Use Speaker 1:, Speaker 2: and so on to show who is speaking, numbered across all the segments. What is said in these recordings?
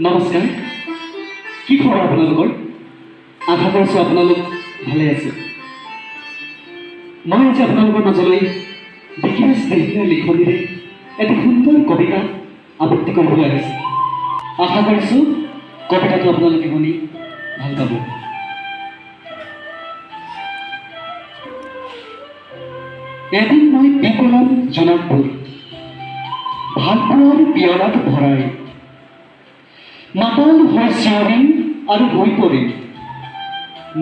Speaker 1: নমস্কাৰ। কি খবৰ আপোনালোকৰ? আশা কৰিছোঁ আপোনালোক ভালে আছে। মই আজি আপোনালোকৰ মাজলৈ বিকাশ দেশীয় লিখনিৰে এটি সুন্দৰ কবিতা আবৃত্তি কৰিবলৈ আহিছোঁ। আশা কৰিছোঁ কবিতাটো আপোনালোকে শুনি ভাল পাব। এদিন মই বিকলন জনকপুৰ ভালপোৱাৰ পিয়লাত ভৰাই মাতাল হৈ চিঞৰিম আৰু হৈ পৰিম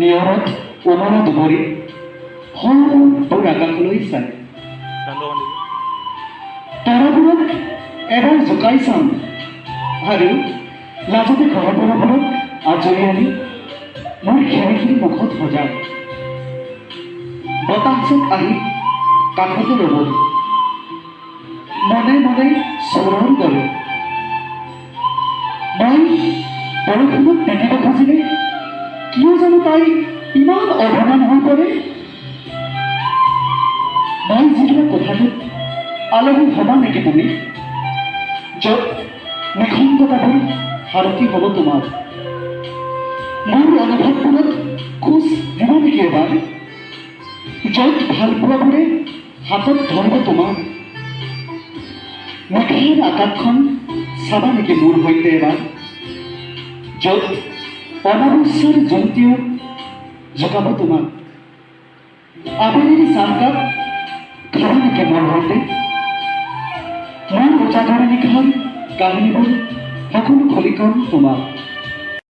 Speaker 1: নিয়ৰত উমৰত মৰি দূৰ আকাশলৈ চাই তৰাবোৰক এবাৰ জোকাই চাম আৰু লাজতে ঘৰবোৰবোৰক আজৰি আনি মোৰ খিৰিকীৰ মুখত সজাম। বতাহজাক আহি কাষতে ৰ'ব, মনে মনে চোৰৰ দৰে মই বৰষুণত তিতিব খুজিলে কিয় জানো তাই ইমান অভিমান হৈ পৰে। মই যিবিলাক কথাটোত আলহী ভবা নেকি তুমি, য'ত নিসংগতাবোৰ সাৰথি হ'ব তোমাৰ? মোৰ অনুভৱবোৰত খোজ দিব নেকি এবাৰ, য'ত ভালপোৱাবোৰে হাতত ধৰিব তোমাৰ? নিশাৰ আকাশখন চাবা নেকি মোৰ সৈতে এবাৰ, য'ত অমাৱস্যাৰ জন্তীও জোকাব তোমাক? আবেলিৰ চাহকাপ খাবা নেকি মোৰ সৈতে? মোৰ উজাগৰ নিশাৰ কাহিনীবোৰ সকলো খুলি কম তোমাক।